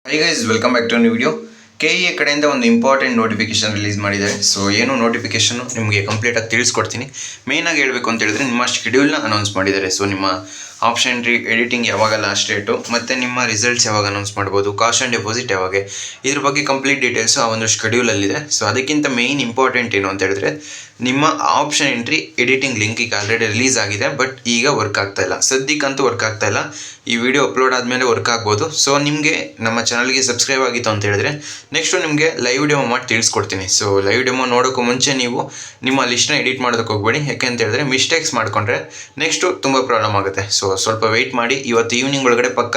High guys, welcome back to new video. KEA ಕಡೆಯಿಂದ ಒಂದು important notification release ಮಾಡಿದ್ದಾರೆ. So ಏನು ನೋಟಿಫಿಕೇಶನ್ ನಿಮಗೆ ಕಂಪ್ಲೀಟಾಗಿ ತಿಳಿಸ್ಕೊಡ್ತೀನಿ. ಮೇಯ್ನಾಗಿ ಹೇಳಬೇಕು ಅಂತ ಹೇಳಿದ್ರೆ ನಿಮ್ಮ ಶೆಡ್ಯೂಲ್ನ ಅನೌನ್ಸ್ ಮಾಡಿದ್ದಾರೆ. ಸೊ ನಿಮ್ಮ ಆಪ್ಷನ್ ಎಂಟ್ರಿ ಎಡಿಟಿಂಗ್ ಯಾವಾಗ ಲಾಸ್ಟ್ ಡೇಟು, ಮತ್ತು ನಿಮ್ಮ ರಿಸಲ್ಟ್ಸ್ ಯಾವಾಗ ಅನೌನ್ಸ್ ಮಾಡ್ಬೋದು, ಕಾಸ್ಟ್ ಆ್ಯಂಡ್ ಡೆಪಾಸಿಟ್ ಯಾವಾಗ, ಇದ್ರ ಬಗ್ಗೆ ಕಂಪ್ಲೀಟ್ ಡೀಟೇಲ್ಸು ಆ ಒಂದು ಶೆಡ್ಯೂಲಲ್ಲಿದೆ. ಸೊ ಅದಕ್ಕಿಂತ ಮೇಯ್ನ್ ಇಂಪಾರ್ಟೆಂಟ್ ಏನು ಅಂತ ಹೇಳಿದ್ರೆ ನಿಮ್ಮ ಆಪ್ಷನ್ ಎಂಟ್ರಿ ಎಡಿಟಿಂಗ್ ಲಿಂಕ್ ಈಗ ಆಲ್ರೆಡಿ ರಿಲೀಸ್ ಆಗಿದೆ, ಬಟ್ ಈಗ ವರ್ಕ್ ಆಗ್ತಾ ಇಲ್ಲ. ಸದ್ಯಕ್ಕಂತೂ ವರ್ಕ್ ಆಗ್ತಾ ಇಲ್ಲ. ಈ ವಿಡಿಯೋ ಅಪ್ಲೋಡ್ ಆದಮೇಲೆ ವರ್ಕ್ ಆಗ್ಬೋದು. ಸೊ ನಿಮಗೆ ನಮ್ಮ ಚಾನಲ್ಗೆ ಸಬ್ಸ್ಕ್ರೈಬ್ ಆಗಿತ್ತು ಅಂತ ಹೇಳಿದ್ರೆ ನೆಕ್ಸ್ಟು ನಿಮಗೆ ಲೈವ್ ಡೆಮೋ ಮಾಡಿ ತಿಳಿಸ್ಕೊಡ್ತೀನಿ. ಸೊ ಲೈವ್ ಡೆಮೋ ನೋಡೋಕ್ಕೂ ಮುಂಚೆ ನೀವು ನಿಮ್ಮ ಲಿಸ್ಟ್ನ ಎಡಿಟ್ ಮಾಡೋದಕ್ಕೆ ಹೋಗ್ಬೇಡಿ. ಯಾಕೆ ಅಂತ ಹೇಳಿದ್ರೆ ಮಿಸ್ಟೇಕ್ಸ್ ಮಾಡ್ಕೊಂಡ್ರೆ ನೆಕ್ಸ್ಟು ತುಂಬ ಪ್ರಾಬ್ಲಮ್ ಆಗುತ್ತೆ. ಸೊ ಸ್ವಲ್ಪ ವೆಯ್ಟ್ ಮಾಡಿ. ಇವತ್ತು ಈವ್ನಿಂಗ್ ಒಳಗಡೆ ಪಕ್ಕ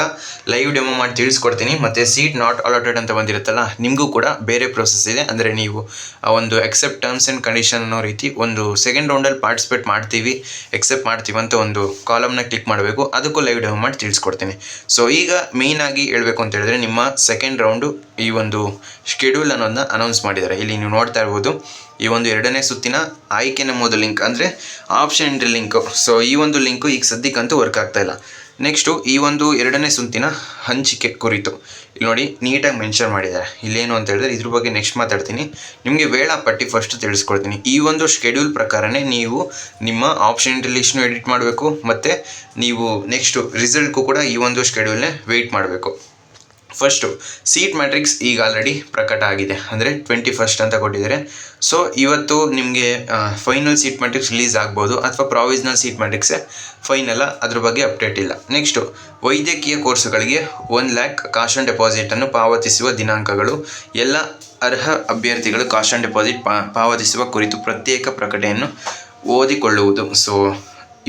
ಲೈವ್ ಡೆಮೋ ಮಾಡಿ ತಿಳಿಸ್ಕೊಡ್ತೀನಿ. ಮತ್ತು ಸೀಟ್ ನಾಟ್ ಅಲಾಟೆಡ್ ಅಂತ ಬಂದಿರುತ್ತಲ್ಲ, ನಿಮಗೂ ಕೂಡ ಬೇರೆ ಪ್ರೊಸೆಸ್ ಇದೆ. ಅಂದರೆ ನೀವು ಆ ಒಂದು ಎಕ್ಸೆಪ್ಟ್ ಟರ್ಮ್ಸ್ ಆ್ಯಂಡ್ ಕಂಡೀಷನ್ ಅನ್ನೋ ರೀತಿ ಒಂದು ಸೆಕೆಂಡ್ ರೌಂಡಲ್ಲಿ ಪಾರ್ಟಿಸಿಪೇಟ್ ಮಾಡ್ತೀವಿ, ಎಕ್ಸೆಪ್ಟ್ ಮಾಡ್ತೀವಿ ಅಂತ ಒಂದು ಕಾಲಮ್ನ ಕ್ಲಿಕ್ ಮಾಡಬೇಕು. ಅದಕ್ಕೂ ಲೈವ್ ಡೆಮೋ ಮಾಡಿ ತಿಳಿಸ್ಕೊಡ್ತೀನಿ. ಸೊ ಈಗ ಮೇಯ್ನಾಗಿ ಹೇಳಬೇಕು ಅಂತ ಹೇಳಿದ್ರೆ ನಿಮ್ಮ ಸೆಕೆಂಡ್ ರೌಂಡು ಈ ಒಂದು ಶೆಡ್ಯೂಲ್ ಅನ್ನೋದನ್ನ ಅನೌನ್ಸ್ ಮಾಡಿದ್ದಾರೆ. ಇಲ್ಲಿ ನೀವು ನೋಡ್ತಾ ಇರ್ಬೋದು ಈ ಒಂದು 2ನೇ ಸುತ್ತಿನ ಆಯ್ಕೆ ನಮೂದು ಲಿಂಕ್, ಅಂದರೆ ಆಪ್ಷನ್ ಎಂಟ್ರಿ ಲಿಂಕು. ಸೊ ಈ ಒಂದು ಲಿಂಕು ಈಗ ಸದ್ಯಕ್ಕಂತೂ ವರ್ಕ್ ಆಗ್ತಾ ಇಲ್ಲ. ನೆಕ್ಸ್ಟು ಈ ಒಂದು 2ನೇ ಸುತ್ತಿನ ಹಂಚಿಕೆ ಕುರಿತು ಇಲ್ಲಿ ನೋಡಿ ನೀಟಾಗಿ ಮೆನ್ಷನ್ ಮಾಡಿದ್ದಾರೆ. ಇಲ್ಲೇನು ಅಂತ ಹೇಳಿದ್ರೆ ಇದ್ರ ಬಗ್ಗೆ ನೆಕ್ಸ್ಟ್ ಮಾತಾಡ್ತೀನಿ. ನಿಮಗೆ ವೇಳಾಪಟ್ಟಿ ಫಸ್ಟ್ ತಿಳಿಸ್ಕೊಡ್ತೀನಿ. ಈ ಒಂದು ಶೆಡ್ಯೂಲ್ ಪ್ರಕಾರನೇ ನೀವು ನಿಮ್ಮ ಆಪ್ಷನ್ ಎಂಟ್ರಿ ಲಿಸ್ಟ್ನು ಎಡಿಟ್ ಮಾಡಬೇಕು, ಮತ್ತು ನೀವು ನೆಕ್ಸ್ಟು ರಿಸಲ್ಟ್ಗೂ ಕೂಡ ಈ ಒಂದು ಶೆಡ್ಯೂಲ್ನೇ ವೆಯ್ಟ್ ಮಾಡಬೇಕು. ಫಸ್ಟು ಸೀಟ್ ಮ್ಯಾಟ್ರಿಕ್ಸ್ ಈಗ ಆಲ್ರೆಡಿ ಪ್ರಕಟ ಆಗಿದೆ, ಅಂದರೆ 21st ಅಂತ ಕೊಟ್ಟಿದ್ದಾರೆ. ಸೊ ಇವತ್ತು ನಿಮಗೆ ಫೈನಲ್ ಸೀಟ್ ಮ್ಯಾಟ್ರಿಕ್ಸ್ ರಿಲೀಸ್ ಆಗ್ಬೋದು, ಅಥವಾ ಪ್ರಾವಿಸ್ನಲ್ ಸೀಟ್ ಮ್ಯಾಟ್ರಿಕ್ಸೇ ಫೈನಲ್ಲ, ಅದ್ರ ಬಗ್ಗೆ ಅಪ್ಡೇಟ್ ಇಲ್ಲ. ನೆಕ್ಸ್ಟು ವೈದ್ಯಕೀಯ ಕೋರ್ಸುಗಳಿಗೆ 1 lakh ಕಾಸ್ಟ್ ಆ್ಯಂಡ್ ಡೆಪಾಸಿಟನ್ನು ಪಾವತಿಸುವ ದಿನಾಂಕಗಳು. ಎಲ್ಲ ಅರ್ಹ ಅಭ್ಯರ್ಥಿಗಳು ಕಾಸ್ಟ್ ಆ್ಯಂಡ್ ಡೆಪಾಸಿಟ್ ಪಾವತಿಸುವ ಕುರಿತು ಪ್ರತ್ಯೇಕ ಪ್ರಕಟಣೆಯನ್ನು ಓದಿಕೊಳ್ಳುವುದು. ಸೊ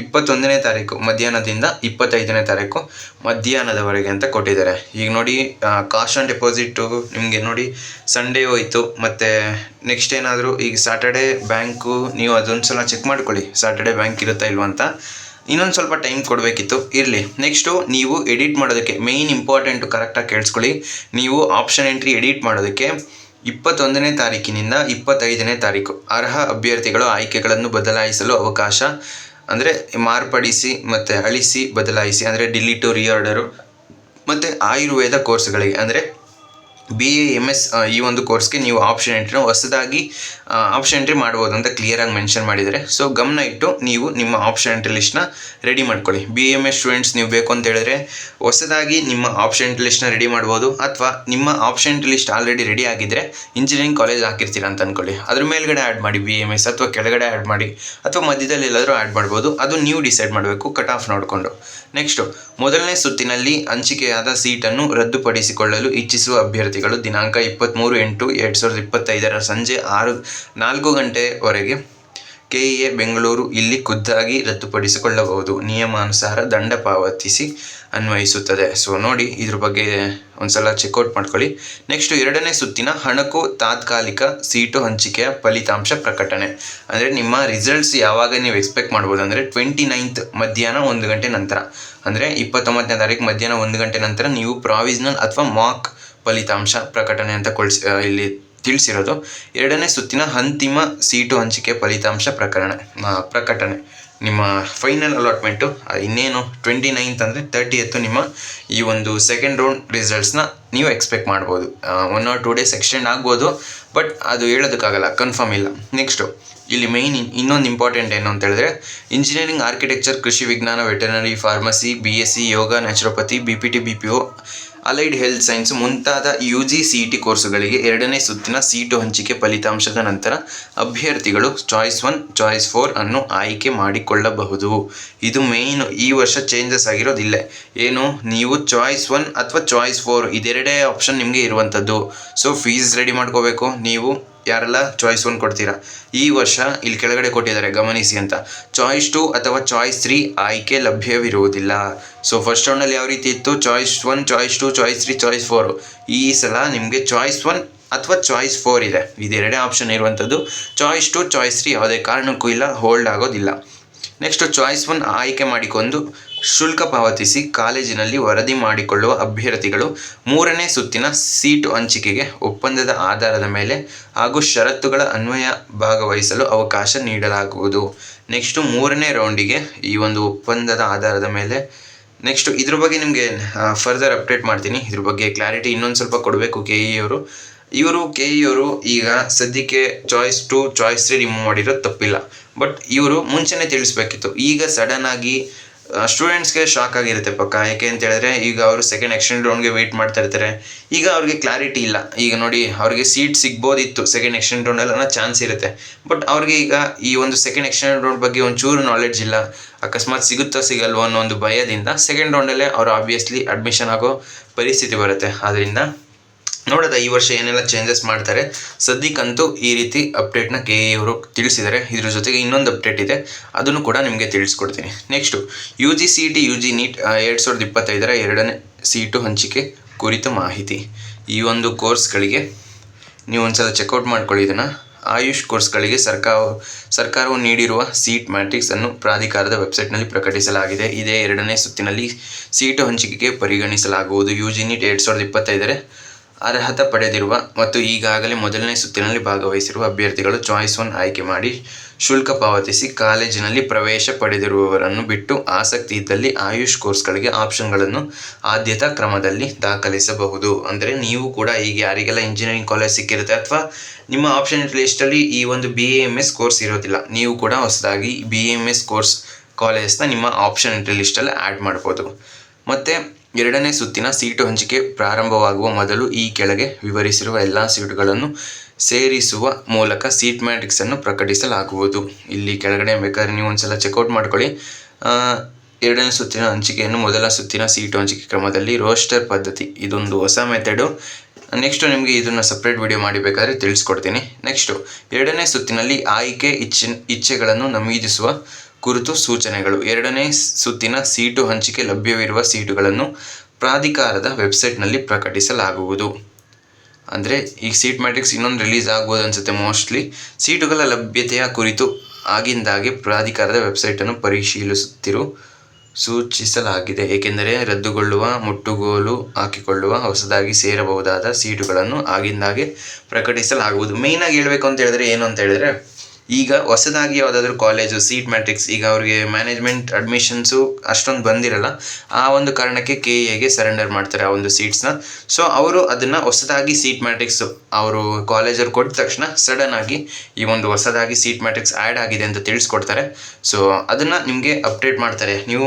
21ನೇ ತಾರೀಕು ಮಧ್ಯಾಹ್ನದಿಂದ 25ನೇ ತಾರೀಕು ಮಧ್ಯಾಹ್ನದವರೆಗೆ ಅಂತ ಕೊಟ್ಟಿದ್ದಾರೆ. ಈಗ ನೋಡಿ ಕಾಸ್ಟ್ ಆ್ಯಂಡ್ ಡೆಪಾಸಿಟು ನಿಮಗೆ ನೋಡಿ ಸಂಡೇ ಹೋಯಿತು, ಮತ್ತು ನೆಕ್ಸ್ಟ್ ಏನಾದರೂ ಈಗ ಸ್ಯಾಟರ್ಡೇ ಬ್ಯಾಂಕು, ನೀವು ಅದೊಂದು ಸಲ ಚೆಕ್ ಮಾಡ್ಕೊಳ್ಳಿ ಸ್ಯಾಟರ್ಡೇ ಬ್ಯಾಂಕ್ ಇರುತ್ತಾ ಇಲ್ವ ಅಂತ. ಇನ್ನೊಂದು ಸ್ವಲ್ಪ ಟೈಮ್ ಕೊಡಬೇಕಿತ್ತು, ಇರಲಿ. ನೆಕ್ಸ್ಟು ನೀವು ಎಡಿಟ್ ಮಾಡೋದಕ್ಕೆ ಮೇಯ್ನ್ ಇಂಪಾರ್ಟೆಂಟು ಕರೆಕ್ಟಾಗಿ ಕೇಳಿಸ್ಕೊಳ್ಳಿ. ನೀವು ಆಪ್ಷನ್ ಎಂಟ್ರಿ ಎಡಿಟ್ ಮಾಡೋದಕ್ಕೆ 21ನೇ ತಾರೀಕಿನಿಂದ 25ನೇ ತಾರೀಕು ಅರ್ಹ ಅಭ್ಯರ್ಥಿಗಳು ಆಯ್ಕೆಗಳನ್ನು ಬದಲಾಯಿಸಲು ಅವಕಾಶ, ಅಂದರೆ ಮಾರ್ಪಡಿಸಿ ಮತ್ತು ಅಳಿಸಿ ಬದಲಾಯಿಸಿ, ಅಂದರೆ ಡಿಲೀಟು ರಿಆರ್ಡರು, ಮತ್ತು ಆಯುರ್ವೇದ ಕೋರ್ಸ್ಗಳಿಗೆ ಅಂದರೆ BAMS ಈ ಒಂದು ಕೋರ್ಸ್ಗೆ ನೀವು ಆಪ್ಷನ್ ಎಂಟ್ರಿನ ಹೊಸದಾಗಿ ಆಪ್ಷನ್ ಎಂಟ್ರಿ ಮಾಡ್ಬೋದು ಅಂತ ಕ್ಲಿಯರಾಗಿ ಮೆನ್ಷನ್ ಮಾಡಿದ್ದಾರೆ. ಸೊ ಗಮನ ಇಟ್ಟು ನೀವು ನಿಮ್ಮ ಆಪ್ಷನ್ ಎಂಟ್ರಿ ಲಿಸ್ಟ್ನ ರೆಡಿ ಮಾಡ್ಕೊಳ್ಳಿ. BAMS ಸ್ಟೂಡೆಂಟ್ಸ್ ನೀವು ಬೇಕು ಅಂತ ಹೇಳಿದ್ರೆ ಹೊಸದಾಗಿ ನಿಮ್ಮ ಆಪ್ಷನ್ ಎಂಟ್ರಿ ಲಿಸ್ಟ್ನ ರೆಡಿ ಮಾಡ್ಬೋದು, ಅಥವಾ ನಿಮ್ಮ option entry list already ready ಆಗಿದ್ದರೆ ಇಂಜಿನಿಯರಿಂಗ್ ಕಾಲೇಜ್ ಹಾಕಿರ್ತೀರ ಅಂತ ಅಂದ್ಕೊಳ್ಳಿ, ಅದ್ರ ಮೇಲ್ಗಡೆ ಆ್ಯಡ್ ಮಾಡಿ BAMS, ಅಥವಾ ಕೆಳಗಡೆ ಆ್ಯಡ್ ಮಾಡಿ, ಅಥವಾ ಮಧ್ಯದಲ್ಲಿ ಎಲ್ಲಾದರೂ ಆ್ಯಡ್ ಮಾಡ್ಬೋದು. ಅದು ನೀವು ಡಿಸೈಡ್ ಮಾಡಬೇಕು ಕಟ್ ಆಫ್ ನೋಡಿಕೊಂಡು. ನೆಕ್ಸ್ಟು 1ನೇ ಸುತ್ತಿನಲ್ಲಿ ಹಂಚಿಕೆಯಾದ ಸೀಟನ್ನು ರದ್ದುಪಡಿಸಿಕೊಳ್ಳಲು ಇಚ್ಛಿಸುವ ಅಭ್ಯರ್ಥಿಗಳು ದಿನಾಂಕ 23/8/2025 ಸಂಜೆ 4 ಗಂಟೆವರೆಗೆ KEA ಬೆಂಗಳೂರು ಇಲ್ಲಿ ಖುದ್ದಾಗಿ ರದ್ದುಪಡಿಸಿಕೊಳ್ಳಬಹುದು. ನಿಯಮಾನುಸಾರ ದಂಡ ಪಾವತಿಸಿ ಅನ್ವಯಿಸುತ್ತದೆ. ಸೊ ನೋಡಿ, ಇದ್ರ ಬಗ್ಗೆ ಒಂದ್ಸಲ ಚೆಕ್ಔಟ್ ಮಾಡ್ಕೊಳ್ಳಿ. ನೆಕ್ಸ್ಟು 2ನೇ ಸುತ್ತಿನ ಹಣಕು ತಾತ್ಕಾಲಿಕ ಸೀಟು ಹಂಚಿಕೆಯ ಫಲಿತಾಂಶ ಪ್ರಕಟಣೆ, ಅಂದರೆ ನಿಮ್ಮ ರಿಸಲ್ಟ್ಸ್ ಯಾವಾಗ ನೀವು ಎಕ್ಸ್ಪೆಕ್ಟ್ ಮಾಡ್ಬೋದು ಅಂದರೆ 29th ಮಧ್ಯಾಹ್ನ 1 ಗಂಟೆ ನಂತರ, ಅಂದರೆ 29ನೇ ತಾರೀಕು ಮಧ್ಯಾಹ್ನ 1 ಗಂಟೆ ನಂತರ ನೀವು ಪ್ರಾವಿಸ್ನಲ್ ಅಥವಾ ಮಾಕ್ ಫಲಿತಾಂಶ ಪ್ರಕಟಣೆ ಅಂತ ಇಲ್ಲಿ ತಿಳಿಸಿರೋದು. 2ನೇ ಸುತ್ತಿನ ಅಂತಿಮ ಸೀಟು ಹಂಚಿಕೆ ಫಲಿತಾಂಶ ಪ್ರಕಟಣೆ ನಿಮ್ಮ ಫೈನಲ್ ಅಲಾಟ್ಮೆಂಟು ಇನ್ನೇನು 29th ಅಂದರೆ 30th ನಿಮ್ಮ ಈ ಒಂದು ಸೆಕೆಂಡ್ ರೌಂಡ್ ರಿಸಲ್ಟ್ಸ್ನ ನೀವು ಎಕ್ಸ್ಪೆಕ್ಟ್ ಮಾಡ್ಬೋದು. 1 or 2 days ಎಕ್ಸ್ಟೆಂಡ್ ಆಗ್ಬೋದು, ಬಟ್ ಅದು ಹೇಳೋದಕ್ಕಾಗಲ್ಲ, ಕನ್ಫರ್ಮ್ ಇಲ್ಲ. ನೆಕ್ಸ್ಟು ಇಲ್ಲಿ ಮೇಯ್ನ್ ಇನ್ನೊಂದು ಇಂಪಾರ್ಟೆಂಟ್ ಏನು ಅಂತ ಹೇಳಿದ್ರೆ ಇಂಜಿನಿಯರಿಂಗ್, ಆರ್ಕಿಟೆಕ್ಚರ್, ಕೃಷಿ ವಿಜ್ಞಾನ, veterinary, pharmacy, BSc, yoga, naturopathy, BPT, BPO, allied health science ಮುಂತಾದ UG CET ಕೋರ್ಸುಗಳಿಗೆ 2ನೇ ಸುತ್ತಿನ ಸೀಟು ಹಂಚಿಕೆ ಫಲಿತಾಂಶದ ನಂತರ ಅಭ್ಯರ್ಥಿಗಳು ಚಾಯ್ಸ್ 1, ಚಾಯ್ಸ್ 4 ಅನ್ನು ಆಯ್ಕೆ ಮಾಡಿಕೊಳ್ಳಬಹುದು. ಇದು ಮೇಯ್ನು ಈ ವರ್ಷ ಚೇಂಜಸ್ ಆಗಿರೋದಿಲ್ಲ. ಏನು, ನೀವು ಚಾಯ್ಸ್ 1 ಅಥವಾ ಚಾಯ್ಸ್ 4 ಇದೆರಡೇ ಆಪ್ಷನ್ ನಿಮಗೆ ಇರುವಂಥದ್ದು. ಸೊ ಫೀಸ್ ರೆಡಿ ಮಾಡ್ಕೋಬೇಕು. ನೀವು ಯಾರೆಲ್ಲ ಚಾಯ್ಸ್ 1 ಕೊಡ್ತೀರಾ, ಈ ವರ್ಷ ಇಲ್ಲಿ ಕೆಳಗಡೆ ಕೊಟ್ಟಿದ್ದಾರೆ ಗಮನಿಸಿ ಅಂತ. ಚಾಯ್ಸ್ 2 ಅಥವಾ ಚಾಯ್ಸ್ 3 ಆಯ್ಕೆ ಲಭ್ಯವಿರುವುದಿಲ್ಲ. ಸೊ ಫಸ್ಟ್ ರೌಂಡಲ್ಲಿ ಯಾವ ರೀತಿ ಇತ್ತು, ಚಾಯ್ಸ್ 1, ಚಾಯ್ಸ್ 2, ಚಾಯ್ಸ್ 3, ಚಾಯ್ಸ್ 4. ಈ ಸಲ ನಿಮಗೆ ಚಾಯ್ಸ್ 1 ಅಥವಾ ಚಾಯ್ಸ್ 4 ಇದೆ. ಇದೆರಡೇ ಆಪ್ಷನ್ ಇರುವಂಥದ್ದು. ಚಾಯ್ಸ್ 2, ಚಾಯ್ಸ್ 3 ಯಾವುದೇ ಕಾರಣಕ್ಕೂ ಇಲ್ಲ, ಹೋಲ್ಡ್ ಆಗೋದಿಲ್ಲ. ನೆಕ್ಸ್ಟು ಚಾಯ್ಸ್ 1 ಆಯ್ಕೆ ಮಾಡಿಕೊಂಡು ಶುಲ್ಕ ಪಾವತಿಸಿ ಕಾಲೇಜಿನಲ್ಲಿ ವರದಿ ಮಾಡಿಕೊಳ್ಳುವ ಅಭ್ಯರ್ಥಿಗಳು 3ನೇ ಸುತ್ತಿನ ಸೀಟು ಹಂಚಿಕೆಗೆ ಒಪ್ಪಂದದ ಆಧಾರದ ಮೇಲೆ ಹಾಗೂ ಷರತ್ತುಗಳ ಅನ್ವಯ ಭಾಗವಹಿಸಲು ಅವಕಾಶ ನೀಡಲಾಗುವುದು. ನೆಕ್ಸ್ಟು 3ನೇ ರೌಂಡಿಗೆ ಈ ಒಂದು ಒಪ್ಪಂದದ ಆಧಾರದ ಮೇಲೆ ನೆಕ್ಸ್ಟು ಇದ್ರ ಬಗ್ಗೆ ನಿಮಗೆ ಫರ್ದರ್ ಅಪ್ಡೇಟ್ ಮಾಡ್ತೀನಿ. ಇದ್ರ ಬಗ್ಗೆ ಕ್ಲಾರಿಟಿ ಇನ್ನೊಂದು ಸ್ವಲ್ಪ ಕೊಡಬೇಕು ಇವರು ಕೆ ಇ ಅವರು ಈಗ ಸದ್ಯಕ್ಕೆ ಚಾಯ್ಸ್ 2 ಚಾಯ್ಸ್ 3 ರಿಮೂವ್ ಮಾಡಿರೋದು ತಪ್ಪಿಲ್ಲ. ಬಟ್ ಇವರು ಮುಂಚೆನೇ ತಿಳಿಸ್ಬೇಕಿತ್ತು. ಈಗ ಸಡನ್ ಆಗಿ ಸ್ಟೂಡೆಂಟ್ಸ್ಗೆ ಶಾಕ್ ಆಗಿರುತ್ತೆ ಪಕ್ಕ. ಯಾಕೆ ಅಂತ ಹೇಳಿದ್ರೆ ಈಗ ಅವರು ಸೆಕೆಂಡ್ ಎಕ್ಸ್ಟೆಂಡ್ ರೌಂಡ್ಗೆ ವೆಯ್ಟ್ ಮಾಡ್ತಾ ಇರ್ತಾರೆ. ಈಗ ಅವ್ರಿಗೆ ಕ್ಲಾರಿಟಿ ಇಲ್ಲ. ಈಗ ನೋಡಿ ಅವ್ರಿಗೆ ಸೀಟ್ ಸಿಗ್ಬೋದಿತ್ತು ಸೆಕೆಂಡ್ ಎಕ್ಸ್ಟೆಂಡ್ ರೌಂಡಲ್ಲಿ ಅನ್ನೋ ಚಾನ್ಸ್ ಇರುತ್ತೆ. ಬಟ್ ಅವ್ರಿಗೆ ಈಗ ಈ ಒಂದು ಸೆಕೆಂಡ್ ಎಕ್ಸ್ಟೆಂಡ್ ರೌಂಡ್ ಬಗ್ಗೆ ಒಂಚೂರು ನಾಲೆಡ್ಜ್ ಇಲ್ಲ. ಅಕಸ್ಮಾತ್ ಸಿಗುತ್ತೋ ಸಿಗಲ್ವೋ ಅನ್ನೋ ಒಂದು ಭಯದಿಂದ ಸೆಕೆಂಡ್ ರೌಂಡಲ್ಲೇ ಅವರು ಆಬ್ವಿಯಸ್ಲಿ ಅಡ್ಮಿಷನ್ ಆಗೋ ಪರಿಸ್ಥಿತಿ ಬರುತ್ತೆ. ಆದ್ದರಿಂದ ನೋಡೋದ ಈ ವರ್ಷ ಏನೆಲ್ಲ ಚೇಂಜಸ್ ಮಾಡ್ತಾರೆ. ಸದ್ಯಕ್ಕಂತೂ ಈ ರೀತಿ ಅಪ್ಡೇಟ್ನ ಕೆ ಇ ಅವರು ತಿಳಿಸಿದ್ದಾರೆ. ಇದ್ರ ಜೊತೆಗೆ ಇನ್ನೊಂದು ಅಪ್ಡೇಟ್ ಇದೆ, ಅದನ್ನು ಕೂಡ ನಿಮಗೆ ತಿಳಿಸ್ಕೊಡ್ತೀನಿ. ನೆಕ್ಸ್ಟು UGCET UG NEET 2025 2ನೇ ಸೀಟು ಹಂಚಿಕೆ ಕುರಿತ ಮಾಹಿತಿ. ಈ ಒಂದು ಕೋರ್ಸ್ಗಳಿಗೆ ನೀವು ಒಂದ್ಸಲ ಚೆಕ್ಔಟ್ ಮಾಡ್ಕೊಳ್ಳಿ. ಇದನ್ನು ಆಯುಷ್ ಕೋರ್ಸ್ಗಳಿಗೆ ಸರ್ಕಾರವು ನೀಡಿರುವ ಸೀಟ್ ಮ್ಯಾಟ್ರಿಕ್ಸನ್ನು ಪ್ರಾಧಿಕಾರದ ವೆಬ್ಸೈಟ್ನಲ್ಲಿ ಪ್ರಕಟಿಸಲಾಗಿದೆ. ಇದೇ 2ನೇ ಸುತ್ತಿನಲ್ಲಿ ಸೀಟು ಹಂಚಿಕೆಗೆ ಪರಿಗಣಿಸಲಾಗುವುದು. UG NEET 2025 ಅರ್ಹತೆ ಪಡೆದಿರುವ ಮತ್ತು ಈಗಾಗಲೇ ಮೊದಲನೇ ಸುತ್ತಿನಲ್ಲಿ ಭಾಗವಹಿಸಿರುವ ಅಭ್ಯರ್ಥಿಗಳು ಚಾಯ್ಸ್ 1 ಆಯ್ಕೆ ಮಾಡಿ ಶುಲ್ಕ ಪಾವತಿಸಿ ಕಾಲೇಜಿನಲ್ಲಿ ಪ್ರವೇಶ ಪಡೆದಿರುವವರನ್ನು ಬಿಟ್ಟು ಆಸಕ್ತಿ ಇದ್ದಲ್ಲಿ ಆಯುಷ್ ಕೋರ್ಸ್ಗಳಿಗೆ ಆಪ್ಷನ್ಗಳನ್ನು ಆದ್ಯತಾ ಕ್ರಮದಲ್ಲಿ ದಾಖಲಿಸಬಹುದು. ಅಂದರೆ ನೀವು ಕೂಡ ಈಗ ಯಾರಿಗೆಲ್ಲ ಇಂಜಿನಿಯರಿಂಗ್ ಕಾಲೇಜ್ ಸಿಕ್ಕಿರುತ್ತೆ ಅಥವಾ ನಿಮ್ಮ ಆಪ್ಷನ್ ಲಿಸ್ಟಲ್ಲಿ ಈ ಒಂದು BAMS ಕೋರ್ಸ್ ಇರೋದಿಲ್ಲ, ನೀವು ಕೂಡ ಹೊಸದಾಗಿ BAMS ಕೋರ್ಸ್ ಕಾಲೇಜ್ನ ನಿಮ್ಮ ಆಪ್ಷನ್ ಲಿಸ್ಟಲ್ಲಿ ಆ್ಯಡ್ ಮಾಡ್ಬೋದು. ಮತ್ತು 2ನೇ ಸುತ್ತಿನ ಸೀಟು ಹಂಚಿಕೆ ಪ್ರಾರಂಭವಾಗುವ ಮೊದಲು ಈ ಕೆಳಗೆ ವಿವರಿಸಿರುವ ಎಲ್ಲ ಸೀಟುಗಳನ್ನು ಸೇರಿಸುವ ಮೂಲಕ ಸೀಟ್ ಮ್ಯಾಟ್ರಿಕ್ಸನ್ನು ಪ್ರಕಟಿಸಲಾಗುವುದು. ಇಲ್ಲಿ ಕೆಳಗಡೆ ಬೇಕಾದ್ರೆ ನೀವು ಒಂದ್ಸಲ ಚೆಕ್ಔಟ್ ಮಾಡ್ಕೊಳ್ಳಿ. 2ನೇ ಸುತ್ತಿನ ಹಂಚಿಕೆಯನ್ನು ಮೊದಲ ಸುತ್ತಿನ ಸೀಟು ಹಂಚಿಕೆ ಕ್ರಮದಲ್ಲಿ ರೋಸ್ಟರ್ ಪದ್ಧತಿ, ಇದೊಂದು ಹೊಸ ಮೆಥಡು. ನೆಕ್ಸ್ಟು ನಿಮಗೆ ಇದನ್ನು ಸಪ್ರೇಟ್ ವಿಡಿಯೋ ಮಾಡಿ ಬೇಕಾದರೆ ತಿಳಿಸ್ಕೊಡ್ತೀನಿ. ನೆಕ್ಸ್ಟು 2ನೇ ಸುತ್ತಿನಲ್ಲಿ ಆಯ್ಕೆ ಇಚ್ಛೆಗಳನ್ನು ನಮೂದಿಸುವ ಕುರಿತು ಸೂಚನೆಗಳು. 2ನೇ ಸುತ್ತಿನ ಸೀಟು ಹಂಚಿಕೆ ಲಭ್ಯವಿರುವ ಸೀಟುಗಳನ್ನು ಪ್ರಾಧಿಕಾರದ ವೆಬ್ಸೈಟ್ನಲ್ಲಿ ಪ್ರಕಟಿಸಲಾಗುವುದು. ಅಂದರೆ ಈ ಸೀಟ್ ಮ್ಯಾಟ್ರಿಕ್ಸ್ ಇನ್ನೊಂದು ರಿಲೀಸ್ ಆಗ್ಬೋದು ಅನಿಸುತ್ತೆ ಮೋಸ್ಟ್ಲಿ. ಸೀಟುಗಳ ಲಭ್ಯತೆಯ ಕುರಿತು ಆಗಿಂದಾಗೆ ಪ್ರಾಧಿಕಾರದ ವೆಬ್ಸೈಟನ್ನು ಸೂಚಿಸಲಾಗಿದೆ. ಏಕೆಂದರೆ ರದ್ದುಗೊಳ್ಳುವ, ಮುಟ್ಟುಗೋಲು ಹಾಕಿಕೊಳ್ಳುವ, ಹೊಸದಾಗಿ ಸೇರಬಹುದಾದ ಸೀಟುಗಳನ್ನು ಆಗಿಂದಾಗೆ ಪ್ರಕಟಿಸಲಾಗುವುದು. ಮೇಯ್ನಾಗಿ ಹೇಳಬೇಕು ಅಂತ ಹೇಳಿದ್ರೆ ಏನು ಅಂತ ಹೇಳಿದ್ರೆ, ಈಗ ಹೊಸದಾಗಿ ಯಾವುದಾದ್ರೂ ಕಾಲೇಜು ಸೀಟ್ ಮ್ಯಾಟ್ರಿಕ್ಸ್, ಈಗ ಅವ್ರಿಗೆ ಮ್ಯಾನೇಜ್ಮೆಂಟ್ ಅಡ್ಮಿಷನ್ಸು ಅಷ್ಟೊಂದು ಬಂದಿರಲ್ಲ, ಆ ಒಂದು ಕಾರಣಕ್ಕೆ KEಗೆ ಸರೆಂಡರ್ ಮಾಡ್ತಾರೆ ಆ ಒಂದು ಸೀಟ್ಸ್ನ. ಸೊ ಅವರು ಅದನ್ನು ಹೊಸದಾಗಿ ಸೀಟ್ ಮ್ಯಾಟ್ರಿಕ್ಸು ಅವರು ಕಾಲೇಜಲ್ಲಿ ಕೊಟ್ಟ ತಕ್ಷಣ ಸಡನ್ ಆಗಿ ಈ ಒಂದು ಹೊಸದಾಗಿ ಸೀಟ್ ಮ್ಯಾಟ್ರಿಕ್ಸ್ ಆ್ಯಡ್ ಆಗಿದೆ ಅಂತ ತಿಳಿಸ್ಕೊಡ್ತಾರೆ. ಸೊ ಅದನ್ನು ನಿಮಗೆ ಅಪ್ಡೇಟ್ ಮಾಡ್ತಾರೆ. ನೀವು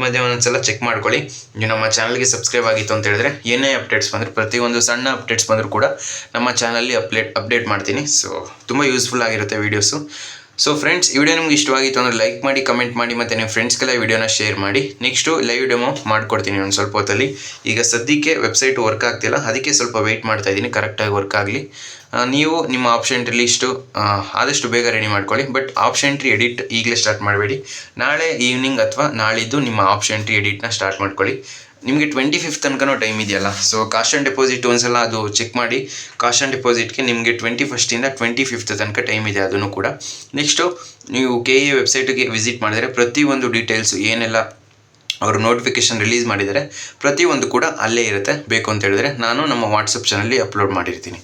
ಮಧ್ಯೆ ಒಂದೊಂದ್ಸಲ ಚೆಕ್ ಮಾಡ್ಕೊಳ್ಳಿ. ನೀವು ನಮ್ಮ ಚಾನಲ್ಗೆ ಸಬ್ಸ್ಕ್ರೈಬ್ ಆಗಿತ್ತು ಅಂತ ಹೇಳಿದ್ರೆ ಏನೇ ಅಪ್ಡೇಟ್ಸ್ ಬಂದರೆ, ಪ್ರತಿಯೊಂದು ಸಣ್ಣ ಅಪ್ಡೇಟ್ಸ್ ಬಂದರೂ ಕೂಡ ನಮ್ಮ ಚಾನಲ್ಲಿ ಅಪ್ಡೇಟ್ ಮಾಡ್ತೀನಿ. ಸೊ ತುಂಬ ಯೂಸ್ಫುಲ್ ಆಗಿರುತ್ತೆ ವೀಡಿಯೋಸು. ಸೊ ಫ್ರೆಂಡ್ಸ್, ಈ ವಿಡಿಯೋ ನಿಮ್ಗೆ ಇಷ್ಟವಾಗಿತ್ತು ಅಂದರೆ ಲೈಕ್ ಮಾಡಿ, ಕಮೆಂಟ್ ಮಾಡಿ, ಮತ್ತು ನಿಮ್ಮ ಫ್ರೆಂಡ್ಸ್ಗೆಲ್ಲ ವಿಡಿಯೋನ ಶೇರ್ ಮಾಡಿ. ನೆಕ್ಸ್ಟು ಲೈವ್ ಡೆಮೋ ಮಾಡ್ಕೊಡ್ತೀನಿ ಒಂದು ಸ್ವಲ್ಪ ಹೊತ್ತಲ್ಲಿ. ಈಗ ಸದ್ಯಕ್ಕೆ ವೆಬ್ಸೈಟ್ ವರ್ಕ್ ಆಗ್ತಿಲ್ಲ, ಅದಕ್ಕೆ ಸ್ವಲ್ಪ ವೆಯ್ಟ್ ಮಾಡ್ತಾ ಇದ್ದೀನಿ ಕರೆಕ್ಟಾಗಿ ವರ್ಕ್ ಆಗಲಿ. ನೀವು ನಿಮ್ಮ ಆಪ್ಷನ್ ಲಿಸ್ಟು ಆದಷ್ಟು ಬೇಗ ರೆಡಿ ಮಾಡ್ಕೊಳ್ಳಿ. ಬಟ್ ಆಪ್ಷನ್ ಟ್ರೀ ಎಡಿಟ್ ಈಗಲೇ ಸ್ಟಾರ್ಟ್ ಮಾಡಬೇಡಿ. ನಾಳೆ ಈವ್ನಿಂಗ್ ಅಥವಾ ನಾಳಿದ್ದು ನಿಮ್ಮ ಆಪ್ಷನ್ ಟ್ರೀ ಎಡಿಟ್ನ ಸ್ಟಾರ್ಟ್ ಮಾಡ್ಕೊಳ್ಳಿ. ನಿಮಗೆ 25th ತನಕನೂ ಟೈಮ್ ಇದೆಯಲ್ಲ. ಸೊ ಕಾಸ್ಟ್ ಆ್ಯಂಡ್ ಡೆಪಾಸಿಟ್ ಒಂದ್ಸಲ ಅದು ಚೆಕ್ ಮಾಡಿ. ಕಾಸ್ಟ್ ಆ್ಯಂಡ್ ಡೆಪಾಸಿಟ್ಗೆ ನಿಮಗೆ 21st 25th ತನಕ ಟೈಮ್ ಇದೆ, ಅದನ್ನು ಕೂಡ. ನೆಕ್ಸ್ಟು ನೀವು KE ವೆಬ್ಸೈಟಿಗೆ ವಿಸಿಟ್ ಮಾಡಿದರೆ ಪ್ರತಿಯೊಂದು ಡೀಟೇಲ್ಸು ಏನೆಲ್ಲ ಅವರು ನೋಟಿಫಿಕೇಷನ್ ರಿಲೀಸ್ ಮಾಡಿದ್ದಾರೆ ಪ್ರತಿಯೊಂದು ಕೂಡ ಅಲ್ಲೇ ಇರುತ್ತೆ. ಬೇಕು ಅಂತ ಹೇಳಿದ್ರೆ ನಾನು ನಮ್ಮ ವಾಟ್ಸಪ್ ಚಾನಲ್ಲಿ ಅಪ್ಲೋಡ್ ಮಾಡಿರ್ತೀನಿ.